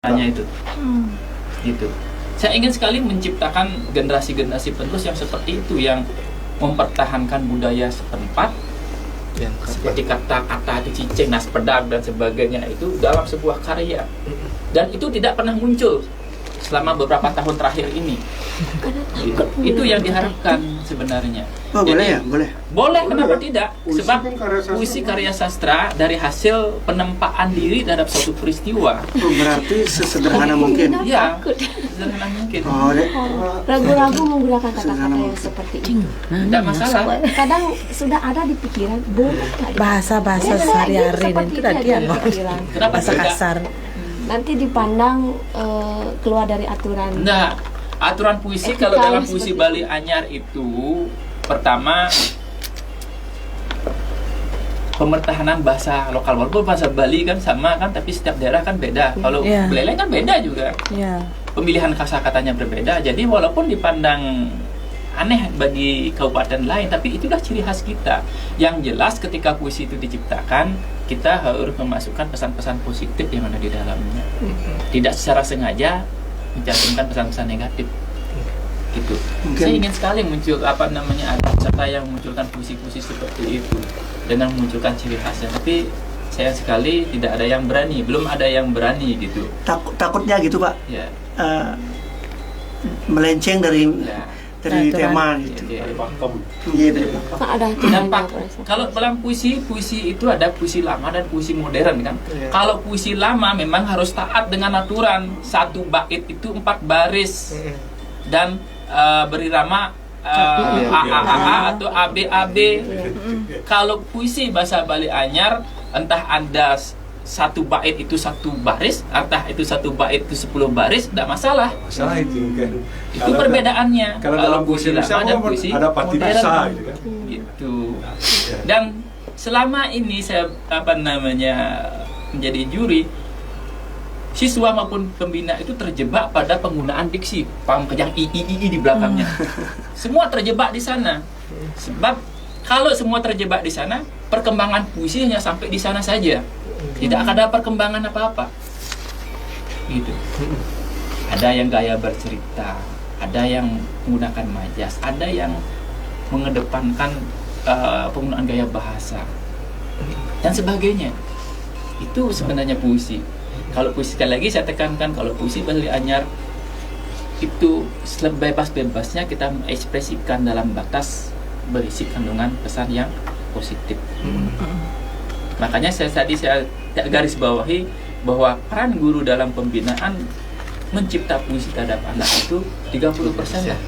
kata-katanya itu. Gitu. Saya ingin sekali menciptakan generasi-generasi penerus yang seperti itu, yang mempertahankan budaya setempat, seperti kata-kata itu cicing, nas pedang dan sebagainya itu dalam sebuah karya. Dan itu tidak pernah muncul selama beberapa tahun terakhir ini. Itu yang diharapkan sebenarnya. Oh, jadi, boleh ya? Boleh. Boleh, kenapa Boleh. tidak? Puisi Sebab kan karya sastra. puisi karya sastra dari hasil penempaan diri terhadap suatu peristiwa. Oh, berarti sesederhana mungkin. Ya, sederhana mungkin. Oh, deh. Ragu-ragu menggunakan kata-kata yang seperti itu. Tidak masalah. Kadang sudah ada di pikiran, boleh nggak? Bahasa-bahasa Boleh, sehari-hari seperti dan itu tadi ada yang di pikiran. Kenapa bahasa tidak? kasar. Nanti dipandang keluar dari aturan. Nah, aturan puisi Etika kalau dalam puisi seperti Bali Anyar itu pertama pemertahanan bahasa lokal. Walaupun bahasa Bali kan sama kan, tapi setiap daerah kan beda. Kalau Iya. Beleleng kan beda juga. Ya. Pemilihan kata-katanya berbeda. Jadi walaupun dipandang aneh bagi kabupaten lain, tapi itulah ciri khas kita. Yang jelas ketika puisi itu diciptakan, kita harus memasukkan pesan-pesan positif yang ada di dalamnya. Tidak secara sengaja mencantumkan pesan-pesan negatif. Gitu. Mungkin- Saya ingin sekali muncul ada peserta yang memunculkan puisi-puisi seperti itu dengan memunculkan ciri khasnya. Tapi sayang sekali tidak ada yang berani, belum ada yang berani gitu. Takutnya gitu, Pak. Ya. Melenceng dari Ya. dari Aturan. tema gitu. Ya. Iya, dari Nah, ada Dampak aturannya, kalau dalam puisi itu ada puisi lama dan puisi modern kan. Kalau puisi lama memang harus taat dengan aturan, satu bait itu 4 baris dan berirama AAA atau ABAB. Kalau puisi bahasa Bali Anyar, entah Anda satu bait itu 1 baris, entah itu 1 bait itu 10 baris, tidak masalah. Masalah itu kan. Itu perbedaannya. Kalau dalam puisi lama Indonesia dan mau puisi ada pati modern. bisa gitu kan. Gitu. Dan selama ini saya menjadi juri, siswa maupun pembina itu terjebak pada penggunaan diksi, paham yang i di belakangnya. Semua terjebak di sana. Sebab kalau semua terjebak di sana, perkembangan puisi hanya sampai di sana saja. Tidak ada perkembangan apa-apa. Gitu. Ada yang gaya bercerita, ada yang menggunakan majas, ada yang mengedepankan penggunaan gaya bahasa dan sebagainya. Itu sebenarnya puisi. Kalau puisi, sekali lagi saya tekankan, kalau puisi Bali Anyar itu sebebas-bebasnya kita mengekspresikan dalam batas berisi kandungan pesan yang positif. Makanya saya garis bawahi bahwa peran guru dalam pembinaan mencipta puisi terhadap anak itu 30% lah.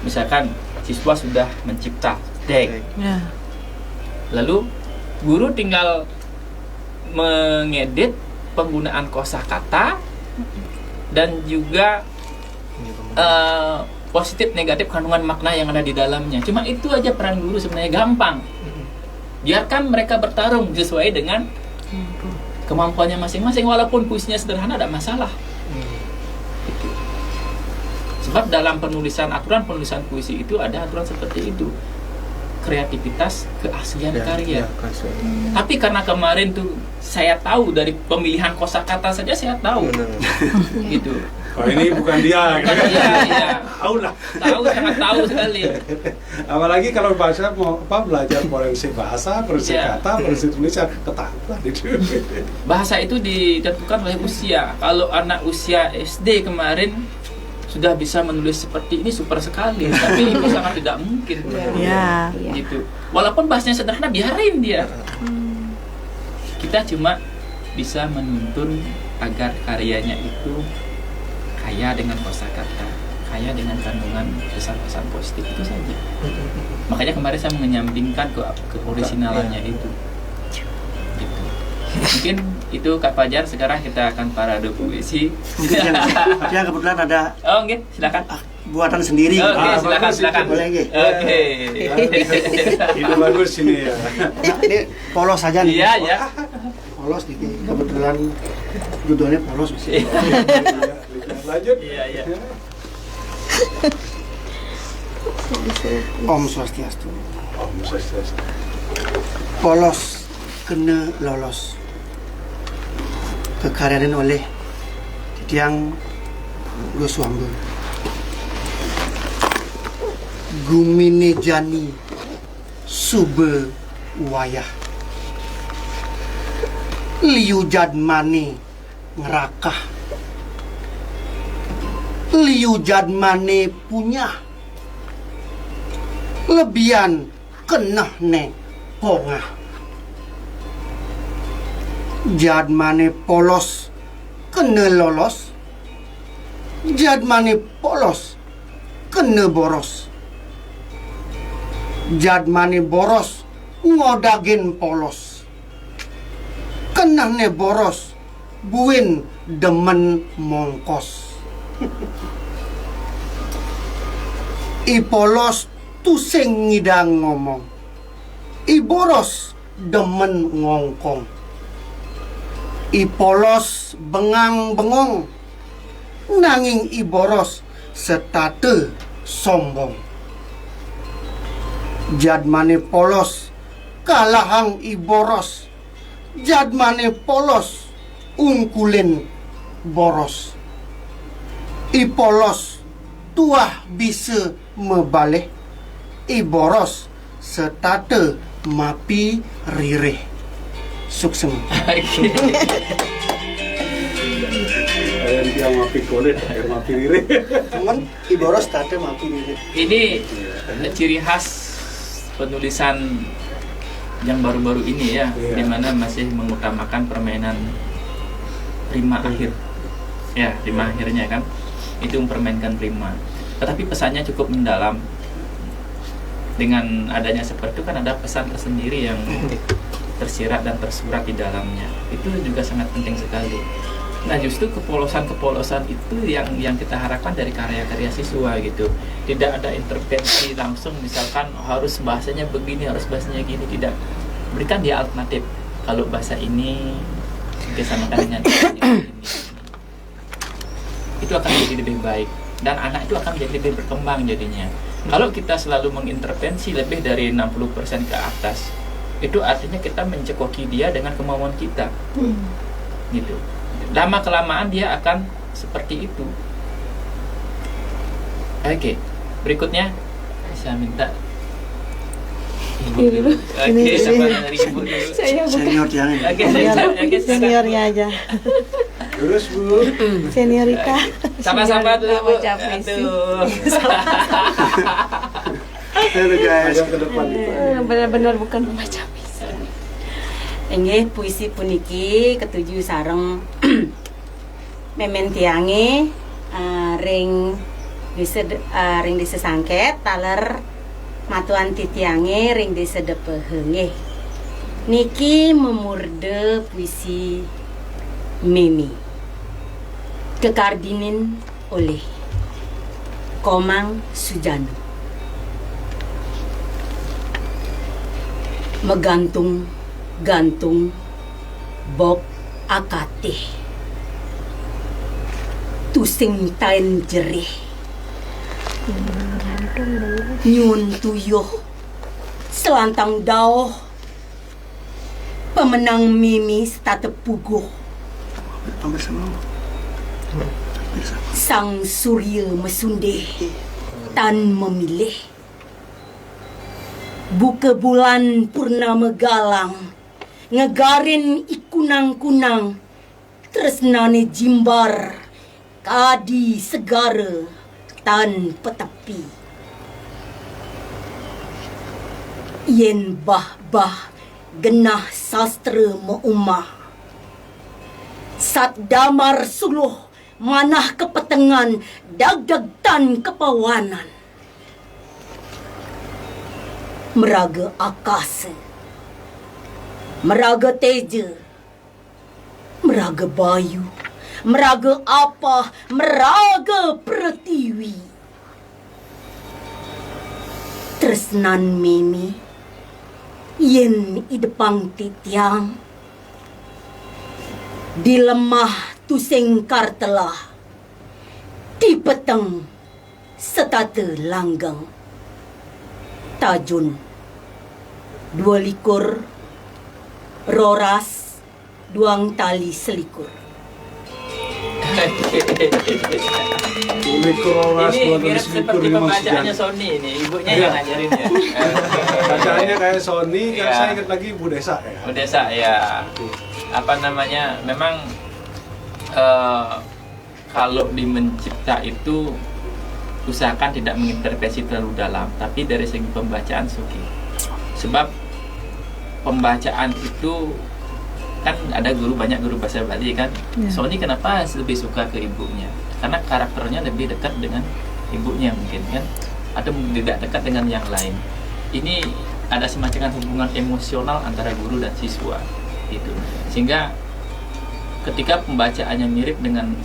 Misalkan siswa sudah mencipta teks, Ya. lalu guru tinggal mengedit penggunaan kosakata dan juga positif negatif kandungan makna yang ada di dalamnya. Cuma itu aja peran guru, sebenarnya gampang. Biarkan mereka bertarung sesuai dengan kemampuannya masing-masing, walaupun puisinya sederhana tidak masalah. Gitu. Sebab dalam aturan penulisan puisi itu ada aturan seperti itu. Kreativitas, keaslian karya. Tapi karena kemarin tuh saya tahu dari pemilihan kosakata saja saya tahu. Gitu. Oh, ini bukan dia. Gitu. Iya. Tahu lah. Tahu, sangat tahu sekali. Apalagi kalau bahasa mau belajar forensik bahasa, forensik Iya. kata, forensik tulisan, ketahuan itu. Bahasa itu ditentukan oleh usia. Kalau anak usia SD kemarin sudah bisa menulis seperti ini, super sekali. Tapi itu sangat tidak mungkin. Ya. Gitu. Walaupun bahasanya sederhana, biarin dia. Kita cuma bisa menuntun agar karyanya itu kaya dengan kosakata, kaya dengan kandungan pesan-pesan positif, itu saja. Makanya kemarin saya menyampingkan ke orisinalannya itu. Gitu. Mungkin itu Kak Fajar. Sekarang kita akan parade puisi. Mungkin yang kebetulan ada Oh, oke, silakan. buatan sendiri. Oke, silakan. Boleh, nggih? Oke. Ini bagus ini ya. Ini polos saja nih. Iya, ya. Polos nih. Kebetulan judulnya polos. Lanjut. Iya. Om Swastiastu. Oh, Swastiastu. Polos kena lolos. Kekaryaan oleh titiang Gosuambe. Gumine jani sube wayah. Liu jadmane ngerakah. Liu jadmane punya. Lebihan kenah ne pongah. Jadmane polos kena lolos. Jadmane polos kena boros. Jadmane boros ngodagen polos. Kenane boros buin demen mongkos. I polos tusing ngidang ngomong. I boros demen ngongkong. I polos bengang bengong. Nanging i boros setate sombong. Jadmane polos kalahang i boros. Jadmane polos ungkulin boros. I polos tuah bisa mebaleh. I boros setate mapi ririh. Suksem. Yang mapi kulit, yang mapi riri. Cuman i boros tate mapi ririh. Ini ciri khas penulisan yang baru-baru ini ya, Iya. dimana masih mengutamakan permainan rima akhir. Ya, rima akhirnya kan, itu mempermainkan rima. Tetapi pesannya cukup mendalam. Dengan adanya seperti itu kan ada pesan tersendiri yang tersirat dan tersurat di dalamnya. Itu juga sangat penting sekali. Nah, justru kepolosan-kepolosan itu yang kita harapkan dari karya-karya siswa gitu. Tidak ada intervensi langsung, misalkan harus bahasanya begini, harus bahasanya gini, tidak. Berikan dia alternatif. Kalau bahasa ini disamakan dengan ini. Itu akan jadi lebih baik dan anak itu akan jadi lebih berkembang jadinya. Kalau kita selalu mengintervensi lebih dari 60% ke atas, itu artinya kita mencekoki dia dengan kemauan kita. Gitu. Lama kelamaan dia akan seperti itu. Oke, berikutnya saya minta Ibu dulu. Oke, sama dari Ibu dulu. Saya bukan Senior jangan. Oke, silakan. Seniornya aja. Terus Bu. Seniorita. Sama-sama dulu Bu. Baca puisi. Aduh. Halo guys. Ada ke depan itu. benar-benar bukan membaca puisi. Inggih puisi puniki ketujuh sareng memen tiange ring disesangket taler matuan titiange ring disedepehe nggih. Niki memurde puisi Mimi kekardinin oleh Komang Sujano. Megantung-gantung bok akate tusing tain jerih nyun tuyuh selantang daoh pemenang Mimi statepuguh Hampir sama. sang surya mesundeh tan memilih buka bulan purnama galang ngegarin ikunang-kunang tresnane jimbar kadi segara tan petepi yen bah-bah genah sastra meumah sat damar suluh manah kepetengan dag-dag tan kepawanan meraga akasa, meraga teja, meraga bayu, meraga apa, meraga pratiwi. Tresnan Mimi, yen idepang titiang, dilemah tusing kartelah, di peteng setate langgang. Tajun 22 roras duang tali selikur. Mikrolas Ini gua mirip tulis seperti libur pembacaannya Sony ini, ibunya Iya. yang ngajarin ya. Bacaannya kayak Sony, kan Iya. saya ingat lagi Bu Desa ya. Desa ya, apa namanya? Memang kalau di mencipta itu usahakan tidak mengintervensi terlalu dalam, tapi dari segi pembacaan oke. Sebab pembacaan itu kan ada banyak guru bahasa Bali kan. Sony kenapa lebih suka ke ibunya? Karena karakternya lebih dekat dengan ibunya mungkin kan, atau tidak dekat dengan yang lain. Ini ada semacam hubungan emosional antara guru dan siswa gitu. Sehingga ketika pembacaannya mirip dengan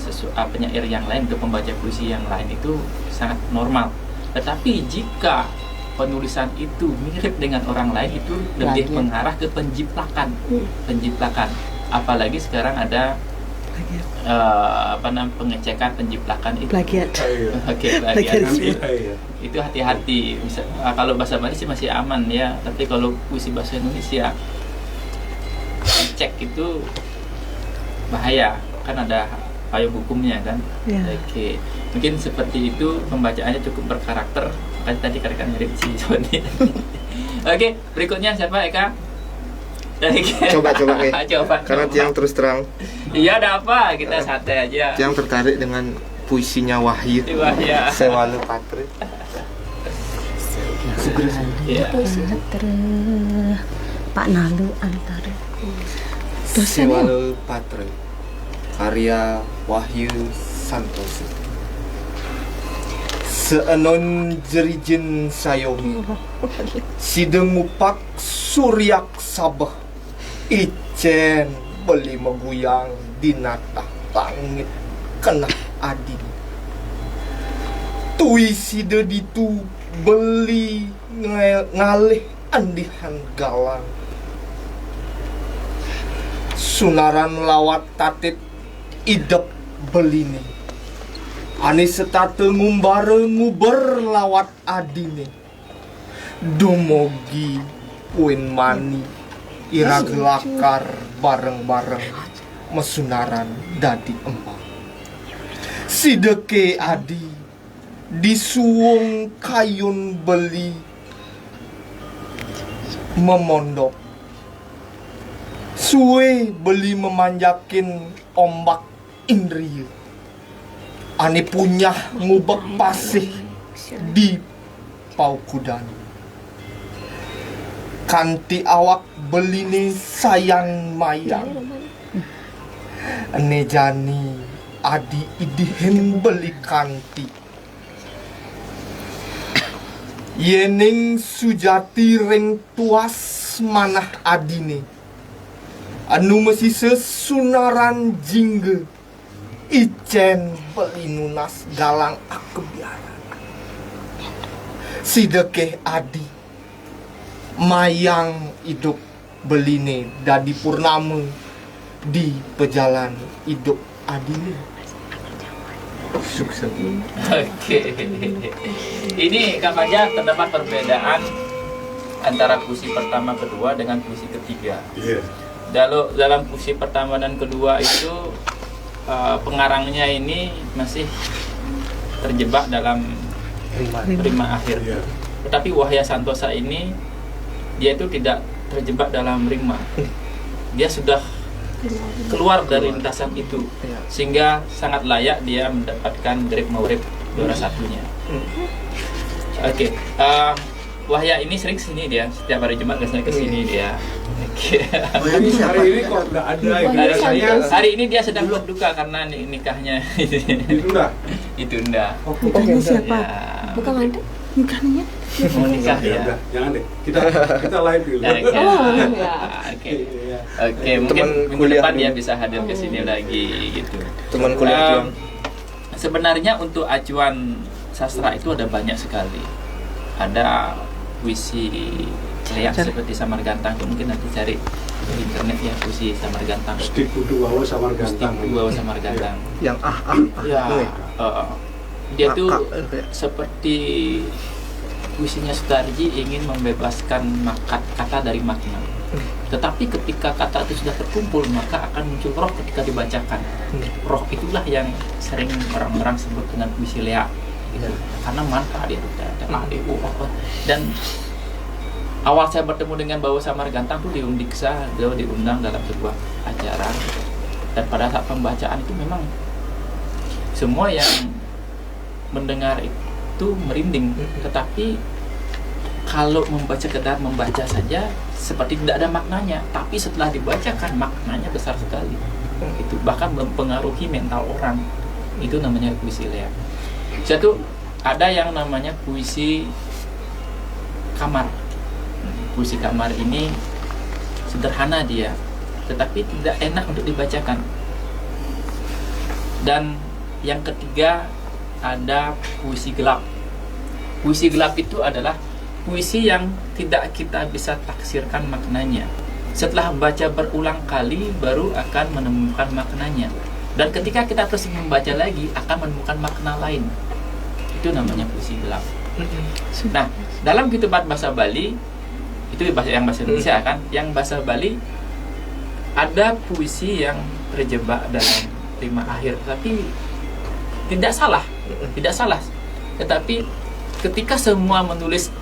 penyair yang lain atau pembaca puisi yang lain itu sangat normal. Tetapi jika penulisan itu mirip dengan orang lain itu lebih mengarah ke penjiplakan. Apalagi sekarang ada pengecekan penjiplakan itu. Plagiat. Oke, Plagiat. Iya. itu hati-hati. Kalau bahasa Bali sih masih aman ya, tapi kalau puisi bahasa Indonesia cek itu bahaya, kan ada payung hukumnya kan. Ya. Oke, mungkin seperti itu, pembacaannya cukup berkarakter. Kan tadi rekan mirip si Sony. Oke, berikutnya siapa Eka? Coba Coba. Karena Tiang terus terang, Iya, ada apa? Kita santai aja. Tiang tertarik dengan puisinya Wahyu. Wah, ya. Sewalu Patre. Iya. Pak Nalu antara Sewalu Patre. Karya Wahyu Santoso. Seenon jerijin sayomi sidengupak suryak sabah icen beli meguyang di natah langit kena adil tui side ditu beli ngalih andihan galang sunaran lawat tatit idep beline ani setate ngumbare nguber lawat adine dumogi puin mani irag lakar bareng-bareng mesunaran dadi empang sideke adi disuwung kayun beli memondok suwe beli memanjakin ombak indriya ani punya ngubek pasih di paukudan kanti awak beline sayang mayang ane jani adi idihin beli kanti yening sujati ring tuas manah adine anu mesi sesunaran jingge icen belinunas galang akebiaran sidekeh adi mayang hidup beline dadi purnama di pejalan hidup adine sukses. Oke. Ini Kak Fajar, terdapat perbedaan antara puisi pertama kedua dengan puisi ketiga. Iya. Dalam puisi pertama dan kedua itu pengarangnya ini masih terjebak dalam rima akhir. Iya. Tetapi Wahya Santosa ini dia itu tidak terjebak dalam rima. Dia sudah keluar dari lintasan itu, sehingga sangat layak dia mendapatkan Grip Maurib juara satunya. Oke, Wahya ini sering kesini dia, setiap hari Jumat biasanya kesini dia. Oke. Hari ini kok nggak ada ya? Biasanya Hari ini dia sedang berduka karena nikahnya ditunda. ditunda. Bukannya siapa? Ya. Bukan ada nikahnya. Mau nikah Ya ya. udah, jangan deh. Kita live dulu. Oke. Oh, ya. Oke. Iya. Oke, mungkin Teman minggu kuliah depan dulu. dia bisa hadir ke sini lagi gitu. Teman kuliah Tiang. Sebenarnya untuk acuan sastra itu ada banyak sekali. Ada puisi ceria seperti Samargantang, mungkin nanti cari di internet ya, puisi Samargantang. Stik kudu wawa samar gantang. Bawa Samargantang. Yang Ya, Nih. dia tuh Ngakak. seperti puisinya Sutarji ingin membebaskan kata dari makna. Tetapi ketika kata itu sudah terkumpul, maka akan muncul roh ketika dibacakan. Roh itulah yang sering orang-orang sebut dengan puisi lea. Gitu. Karena mantra dia dan awal saya bertemu dengan Bawa Samargantang tuh di Undiksa, dia diundang dalam sebuah acara, dan pada saat pembacaan itu memang semua yang mendengar itu merinding. Tetapi kalau sekedar membaca saja seperti tidak ada maknanya, tapi setelah dibacakan maknanya besar sekali. Itu bahkan mempengaruhi mental orang. Itu namanya puisi lea. Satu, ada yang namanya puisi kamar. Puisi kamar ini sederhana dia, tetapi tidak enak untuk dibacakan. Dan yang ketiga, ada puisi gelap. Puisi gelap itu adalah puisi yang tidak kita bisa taksirkan maknanya. Setelah baca berulang kali, baru akan menemukan maknanya. Dan ketika kita terus membaca lagi, akan menemukan makna lain. Itu namanya puisi gelap. Nah, dalam Kitupat Bahasa Bali, itu yang bahasa Indonesia kan, yang bahasa Bali ada puisi yang terjebak dalam rima akhir, tapi tidak salah. Tetapi ketika semua menulis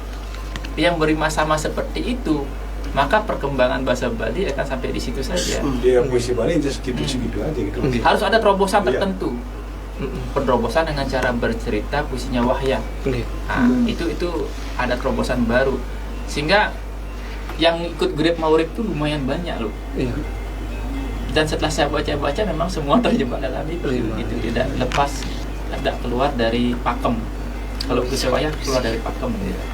yang berima sama seperti itu, maka perkembangan bahasa Bali akan sampai di situ saja. Dia puisi Bali just segitu aja gitu. Harus ada terobosan Iya. tertentu. Penerobosan dengan cara bercerita puisinya Wahya. Nah, itu ada terobosan baru. Sehingga yang ikut grade Maurib itu lumayan banyak loh. Dan setelah saya baca-baca memang semua terjebak dalam itu. Itu tidak lepas, tidak keluar dari pakem. Kalau puisi Wahya keluar dari pakem gitu.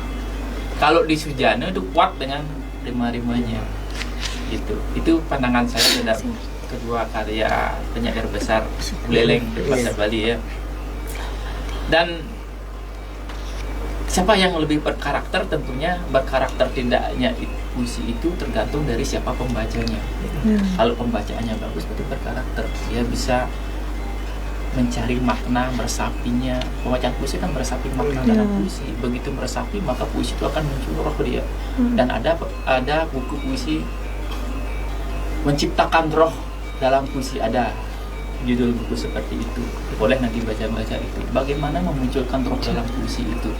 Kalau di Sujana itu kuat dengan rima-rimanya. Gitu. Itu pandangan saya terhadap kedua karya penyair besar Buleleng bahasa Bali ya. Dan siapa yang lebih berkarakter, tentunya berkarakter tidaknya puisi itu tergantung dari siapa pembacanya. Kalau pembacaannya bagus, berarti berkarakter. Dia bisa mencari makna, meresapinya. Pembacaan puisi kan meresapi makna dalam puisi. Begitu meresapi, maka puisi itu akan muncul roh dia. Dan ada buku puisi menciptakan roh dalam puisi, ada judul buku seperti itu. Boleh nanti baca-baca itu. Bagaimana memunculkan roh dalam puisi itu,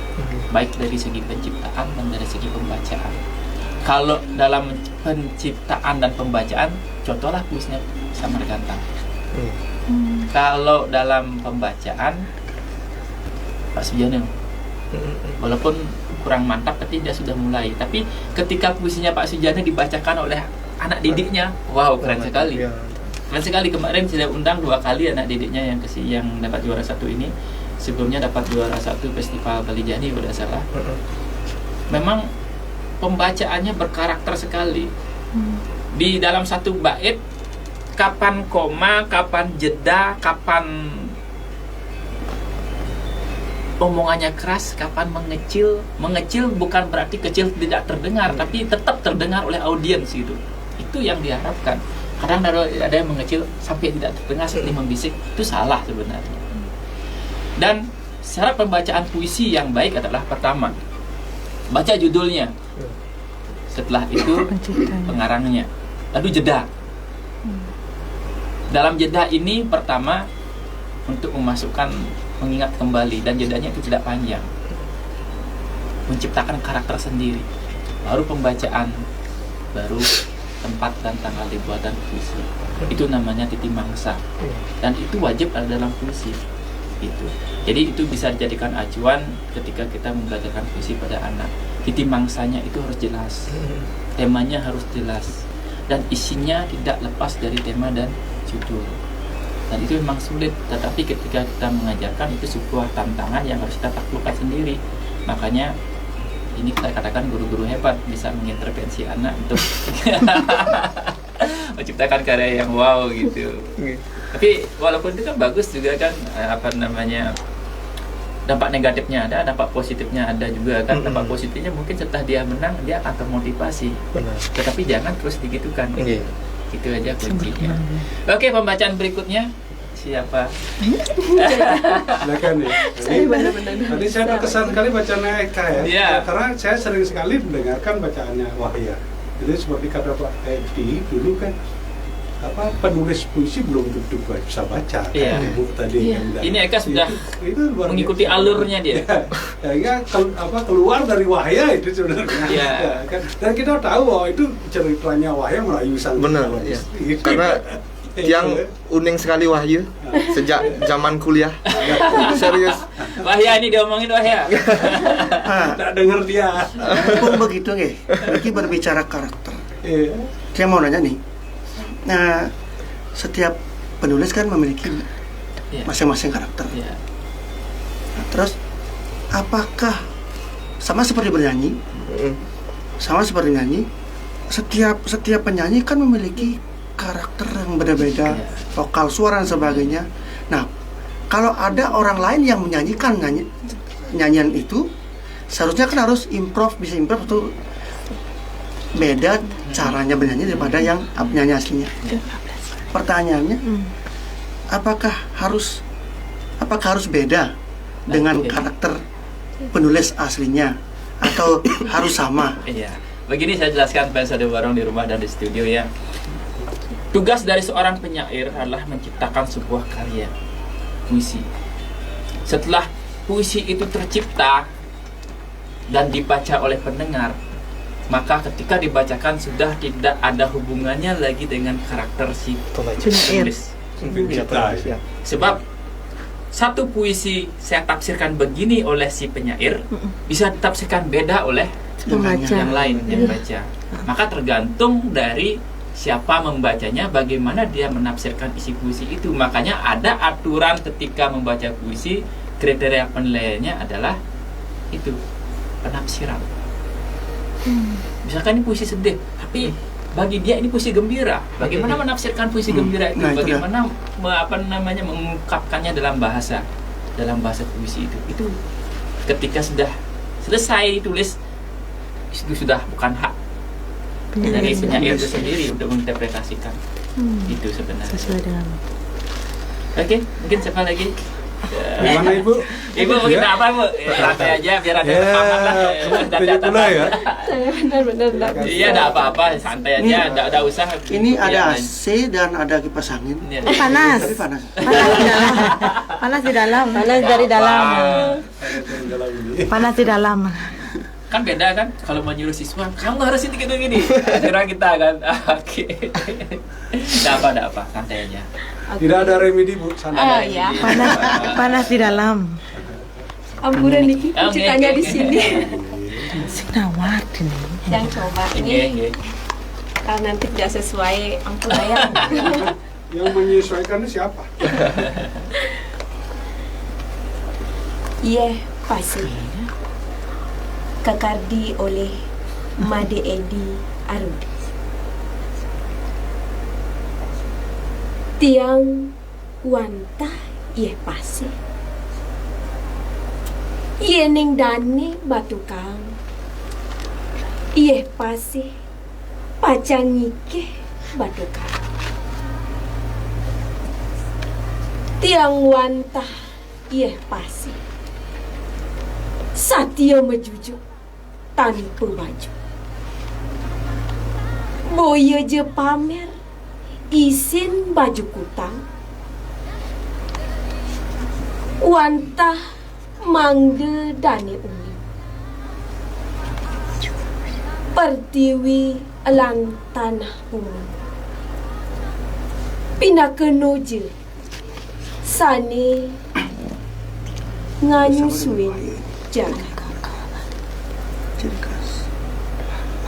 baik dari segi penciptaan dan dari segi pembacaan. Kalau dalam penciptaan dan pembacaan, contohlah puisinya Samargantang. Kalau dalam pembacaan, Pak Sujana, walaupun kurang mantap, tapi dia sudah mulai. Tapi ketika puisinya Pak Sujana dibacakan oleh anak didiknya, wow, keren sekali. Keren sekali. Kemarin saya undang 2 kali anak didiknya yang dapat juara 1 ini. Sebelumnya dapat juara 1 Festival Bali Jani kalau tidak salah. Memang pembacaannya berkarakter sekali. Di dalam satu bait, kapan koma, kapan jeda, kapan omongannya keras, kapan mengecil. Mengecil bukan berarti kecil tidak terdengar, tapi tetap terdengar oleh audiens gitu. Itu yang diharapkan. Kadang ada yang mengecil sampai tidak terdengar, seperti membisik, itu salah sebenarnya. Dan syarat pembacaan puisi yang baik adalah pertama, baca judulnya. Setelah itu pengarangnya. Lalu jeda. Dalam jeda ini pertama untuk memasukkan, mengingat kembali, dan jedanya itu tidak panjang. Menciptakan karakter sendiri. Baru pembacaan, baru tempat dan tanggal dibuatan puisi. Itu namanya titi mangsa. Dan itu wajib ada dalam puisi. Itu. Jadi itu bisa dijadikan acuan ketika kita membacakan puisi pada anak. Titi mangsanya itu harus jelas. Temanya harus jelas. Dan isinya tidak lepas dari tema dan judul. Dan itu memang sulit, tetapi ketika kita mengajarkan, itu sebuah tantangan yang harus kita taklukkan sendiri. Makanya ini kita katakan guru-guru hebat bisa mengintervensi anak untuk menciptakan karya yang wow gitu. Tapi walaupun itu kan bagus juga kan, dampak negatifnya ada, dampak positifnya ada juga kan. Dampak positifnya mungkin setelah dia menang, dia akan termotivasi. Tetapi jangan terus digitukan. Itu aja kuncinya. Oke, pembacaan berikutnya siapa? Silakan ya. Tadi saya berkesan sekali bacaan Eka ya. Iya. Karena saya sering sekali mendengarkan bacaannya Wahya. Jadi seperti kata Pak Edi, dulu kan penulis puisi belum tentu bisa baca. Iya. Ibu tadi Iya. kan. Ini Eka sudah itu luar mengikuti biasa. alurnya dia. Ya, keluar dari Wahya itu sebenarnya. Iya. Ya, kan? Dan kita tahu bahwa itu ceritanya Wahya merayu sang Benar, calon iya. istri. Karena yang uning sekali Wahyu sejak zaman kuliah. Serius. Wahya ini diomongin Wahya. Tak dengar dia. Pun begitu nggih. Iki berbicara karakter. Iya. Saya mau nanya nih. Nah, setiap penulis kan memiliki Iya. masing-masing karakter. Iya. Nah, terus apakah sama seperti bernyanyi? Mm. Sama seperti nyanyi, setiap penyanyi kan memiliki karakter yang beda-beda, Iya. vokal, suara dan sebagainya. Nah, kalau ada orang lain yang menyanyikan nyanyian itu, seharusnya kan harus bisa improv itu beda caranya bernyanyi daripada yang penyanyi aslinya. Pertanyaannya, apakah harus beda dengan karakter penulis aslinya atau harus sama? Iya. Begini saya jelaskan episode bareng di rumah dan di studio ya. Tugas dari seorang penyair adalah menciptakan sebuah karya puisi. Setelah puisi itu tercipta dan dibaca oleh pendengar, maka ketika dibacakan sudah tidak ada hubungannya lagi dengan karakter si penulis. Kita. Sebab satu puisi saya tafsirkan begini oleh si penyair bisa ditafsirkan beda oleh Membaca. yang lain yang baca. Maka tergantung dari siapa membacanya, bagaimana dia menafsirkan isi puisi itu. Makanya ada aturan ketika membaca puisi, kriteria penilaiannya adalah itu, penafsiran. Misalkan ini puisi sedih, tapi bagi dia ini puisi gembira. Bagaimana menafsirkan puisi gembira itu? Nah, itu Bagaimana mengungkapkannya dalam bahasa puisi itu? Itu ketika sudah selesai ditulis, itu sudah bukan hak dari penyair itu sendiri untuk menginterpretasikan itu sebenarnya. Sesuai dengan Oke, mungkin siapa lagi? Gimana Ibu? Ibu mungkin apa Bu? Santai aja biar ada pemahaman lah. Jadi pula ya. saya benar-benar enggak Iya, ada apa-apa, santai aja, ada usah. Ini ada Yang lain. AC dan ada kipas angin. Ini panas. Tapi panas. Panas di dalam. Panas dari dalam. Panas di dalam. Kan beda kan kalau mau nyuruh siswa, kamu harus ini gitu gini. Kira kita kan. Oke. Ada apa, santai aja. Tidak ada remedi Bu, santai. Ya. Panas di dalam. Ampuran Niki, Oke, ceritanya oke, di oke. sini. Sinawat ini. Yang coba Oke, nih, oke. kalau nanti tidak sesuai ampun ya. Yang menyesuaikan siapa? Iya, pasti. Kakardi oleh Made Edi Arudi. Tiang wanta iya pasti. Iya ning dani batu kang. Iya pasti. Pacang ike batu kang. Tiang wanta iya pasti. Satya mejujuk tanpa baju. Boya je pamer isin baju kutang. Wantah mangga dane umi. Pertiwi elang tanah bumi. Pinakenoje sane nganyusuin jaga. Cerdas.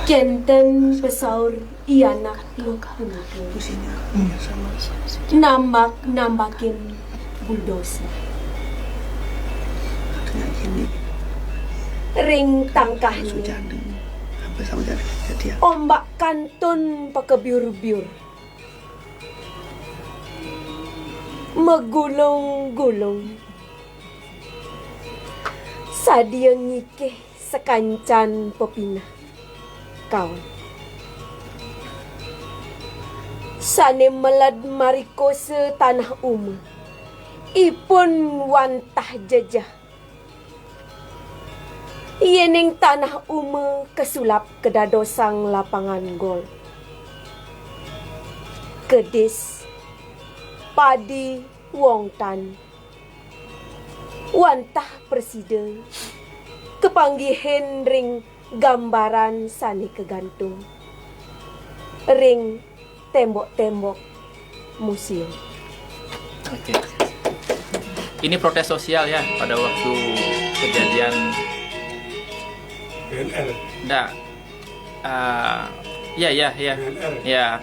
Kenten pesaur ianak lukuku. Puisinya sama. Nambakin bulldozer. Artinya gini, Ring tangkahnya. sujana. Sampai sama jadi ya. Ombak kantun pakebiur-biur. Megulung-gulung. Sadia ngikeh sekancan pepinah. Kawan. Sane melad marikose tanah umum. Ipun wantah jejah. Iening tanah ume kesulap kedadosang lapangan gol. Kedis padi wong tan. Wantah presida kepanggihan ring gambaran sani kegantung. Ring tembok-tembok museum. Oke. Ini protes sosial ya pada waktu kejadian. BNR. Enggak. Ya. Ya.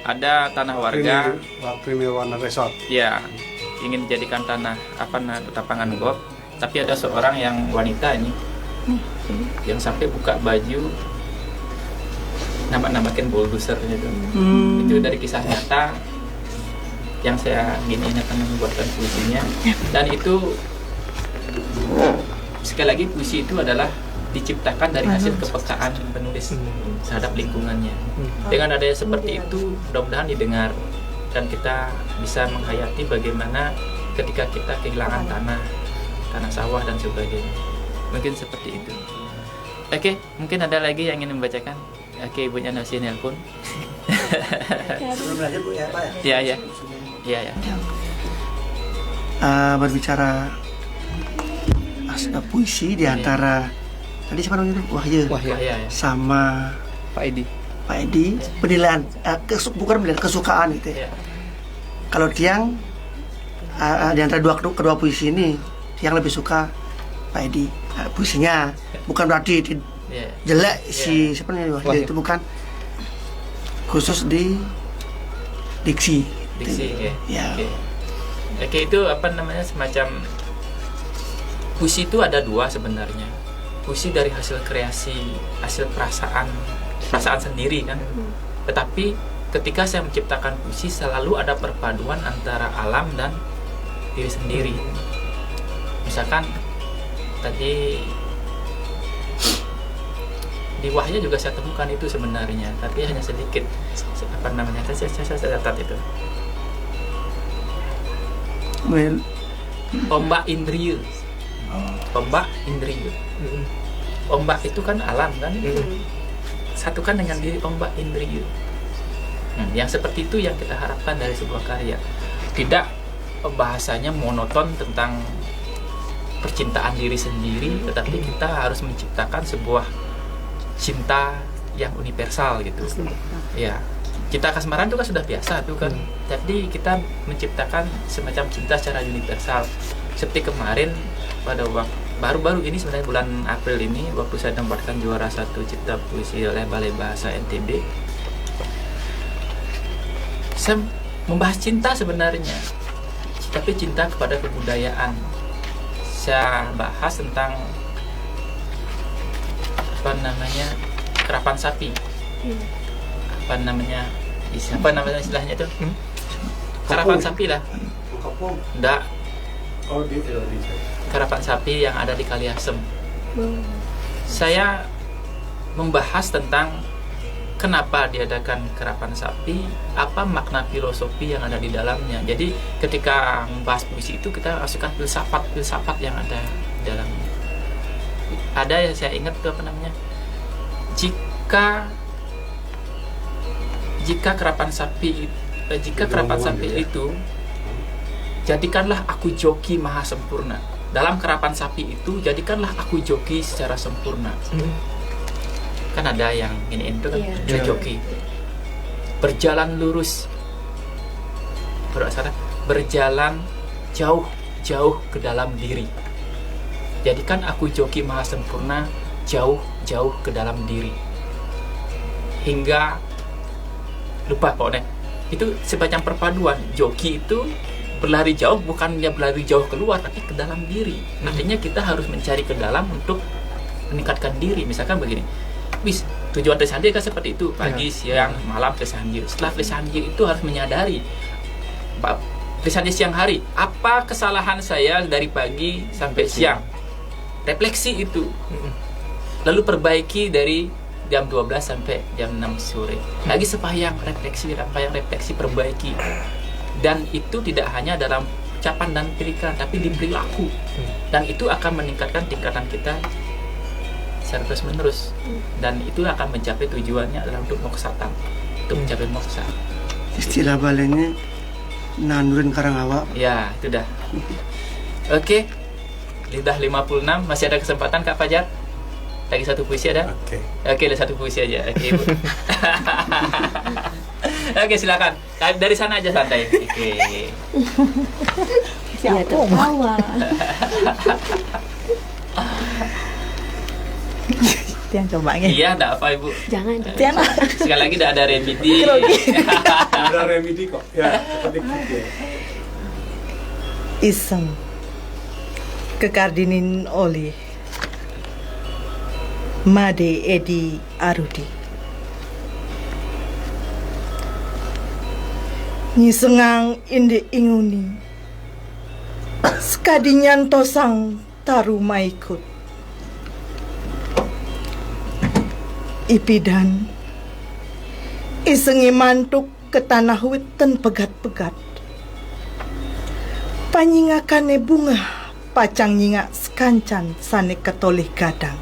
Ada tanah warga. Primerwana Resort. Ya, ingin dijadikan tanah lapangan golf, tapi ada seorang yang wanita ini yang sampai buka baju nambah-nambahin bulldozer-nya itu. Itu dari kisah nyata yang saya gini akan membuatkan puisinya. Dan itu sekali lagi puisi itu adalah diciptakan dari hasil kepekaan penulis terhadap lingkungannya. Dengan adanya seperti itu, mudah-mudahan didengar dan kita bisa menghayati bagaimana ketika kita kehilangan tanah sawah dan sebagainya. Mungkin seperti itu. Oke, mungkin ada lagi yang ingin membacakan. Oke, ibunya Nasi nelpon. Sebelum lanjut Bu ya Pak ya. Iya. Berbicara puisi di antara tadi siapa namanya itu? Wahyu Ya. sama Pak Edi penilaian bukan penilaian kesukaan gitu ya. Iya. Kalau Tiang di antara kedua puisi ini Tiang lebih suka Pak Edi puisinya, bukan berarti Iya. jelek si siapa namanya Wahyu itu, bukan khusus di diksi Ya. ya. Oke, itu semacam puisi itu ada dua sebenarnya. Puisi dari hasil kreasi, hasil perasaan sendiri kan. Tetapi ketika saya menciptakan puisi selalu ada perpaduan antara alam dan diri sendiri. Misalkan tadi di Wahya juga saya temukan itu sebenarnya, tapi hanya sedikit. Saya catat itu. Ombak Indriya. Ombak itu kan alam kan, satukan dengan diri ombak Indriya. Yang seperti itu yang kita harapkan dari sebuah karya. Tidak bahasanya monoton tentang percintaan diri sendiri, tetapi kita harus menciptakan sebuah cinta yang universal gitu. Ya, cinta kasmaran itu kan sudah biasa tuh kan. Jadi kita menciptakan semacam cinta secara universal. Seperti kemarin pada waktu baru-baru ini sebenarnya bulan April ini waktu saya mendapatkan juara 1 cipta puisi oleh Balai Bahasa NTB, saya membahas cinta sebenarnya, tapi cinta kepada kebudayaan. Saya bahas tentang kerapan sapi. Apa namanya istilahnya itu? Kerapan sapi lah. Enggak. Oh, di Karapan sapi yang ada di Kaliasem. Saya membahas tentang kenapa diadakan karapan sapi, apa makna filosofi yang ada di dalamnya. Jadi ketika membahas puisi itu kita masukkan filsafat yang ada di dalamnya. Ada yang saya ingat itu jika karapan sapi itu jadikanlah aku joki maha sempurna. Dalam kerapan sapi itu jadikanlah aku joki secara sempurna. Kan ada yang ini itu kan joki. Berjalan lurus. Berjalan jauh ke dalam diri. Jadikan aku joki maha sempurna jauh ke dalam diri. Hingga lupa pokoknya. Itu semacam perpaduan. Joki itu berlari jauh, bukannya berlari jauh keluar, tapi ke dalam diri. Artinya kita harus mencari ke dalam untuk meningkatkan diri. Misalkan begini, tujuan Trisandhya kan seperti itu, pagi, siang, malam Trisandhya. Setelah Trisandhya itu harus menyadari Trisandhya siang hari, apa kesalahan saya dari pagi sampai siang, refleksi itu, lalu perbaiki dari jam 12 sampai jam 6 sore. Lagi sepanjang refleksi, perbaiki. Dan itu tidak hanya dalam ucapan dan pikiran, tapi di perilaku. Dan itu akan meningkatkan tingkatan kita secara terus menerus, dan itu akan mencapai tujuannya adalah untuk moksata, untuk mencapai moksa. Istilah balenya nandurin karangawa. Ya, itu dah. Oke. Sudah 56, masih ada kesempatan Kak Fajar? Lagi satu puisi ada? Oke. Oke, ada satu puisi aja. Oke, Ibu. Oke, silakan. Dari sana aja santai. Oke. Dia tertawa. Tiang coba nge. Iya, enggak apa Ibu. Jangan. Tiang Sekali lagi udah ada remedi. Ada remedi kok. Ya, seperti itu. iseng kekardinin oleh Made Edi Arudi. Nyisengang inde inguni skadinyan tosang taru maikut ipidan isengi mantuk ke tanah witen pegat-pegat panyingakane bunga pacang nyingak sekancan sane ketolih gadang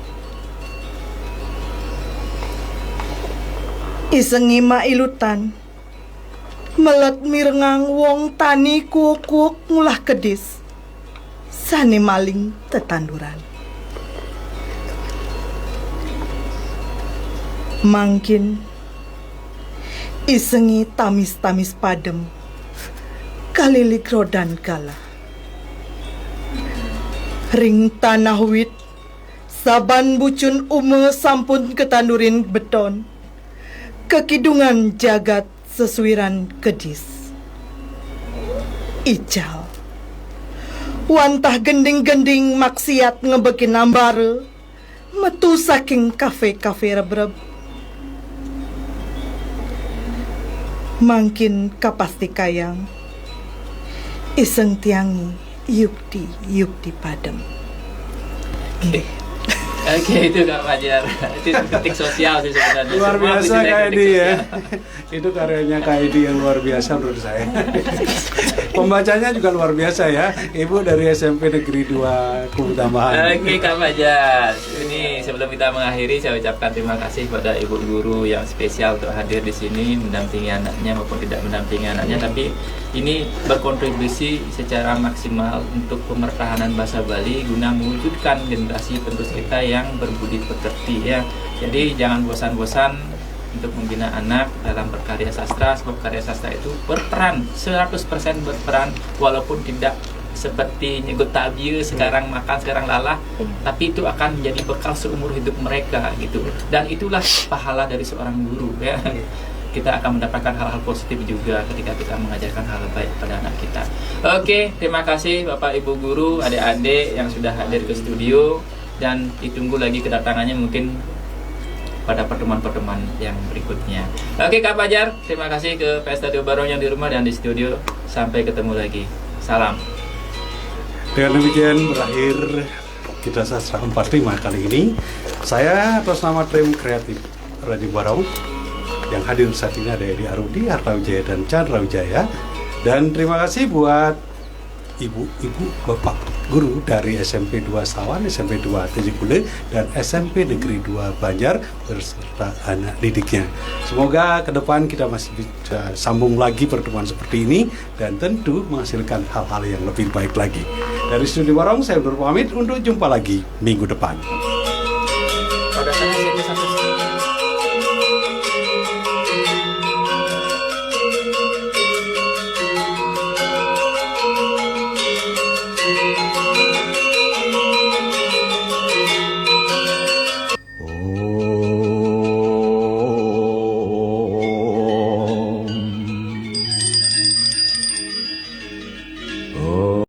isengi mailutan melet mirengang wong tani kuok-kuok ngulah kedis sane maling tetanduran mangkin isengi tamis-tamis padem kalilik rodan gala ring tanah wit saban bucun ume sampun ketandurin beton kekidungan jagat sesuiran kedis ical wantah gending-gending maksiat ngebekin ambare metu saking kafe-kafe rebreb mangkin kapasti kayang iseng tiangi yukti padem. Oke, itu Kak Fajar. Itu kritik sosial sih sebenarnya. Luar Semua biasa kritik Kak Edi ya. sosial. Itu karyanya Kak Edi yang luar biasa menurut saya. Pembacanya juga luar biasa ya. Ibu dari SMP Negeri 2 Kubu Tambahan. Oke Kak Fajar, ini sebelum kita mengakhiri saya ucapkan terima kasih pada ibu guru yang spesial untuk hadir di sini mendampingi anaknya maupun tidak mendampingi anaknya, tapi ini berkontribusi secara maksimal untuk pemertahanan bahasa Bali guna mewujudkan generasi penerus kita yang berbudi pekerti ya. Jadi jangan bosan-bosan untuk membina anak dalam berkarya sastra, sebab karya sastra itu berperan 100% berperan, walaupun tidak seperti nyegut tabir sekarang makan sekarang lalah, tapi itu akan menjadi bekal seumur hidup mereka gitu. Dan itulah pahala dari seorang guru ya. Kita akan mendapatkan hal-hal positif juga ketika kita mengajarkan hal baik pada anak kita. Oke, terima kasih Bapak Ibu guru, adik-adik yang sudah hadir ke studio, dan ditunggu lagi kedatangannya mungkin pada pertemuan-pertemuan yang berikutnya. Oke Kak Fajar, terima kasih ke PS Radio Barong yang di rumah dan di studio. Sampai ketemu lagi. Salam. Dengan demikian berakhir kita sastra 45 kali ini. Saya atas nama tim kreatif Radio Barong yang hadir saat ini ada Edi Arudi, Harta Wijaya dan Chandra Wijaya. Dan terima kasih buat ibu-ibu, bapak guru dari SMP 2 Sawan, SMP 2 Tejikule, dan SMP Negeri 2 Banjar beserta anak didiknya. Semoga ke depan kita masih bisa sambung lagi pertemuan seperti ini dan tentu menghasilkan hal-hal yang lebih baik lagi. Dari Studio Barong, saya undur pamit untuk jumpa lagi minggu depan.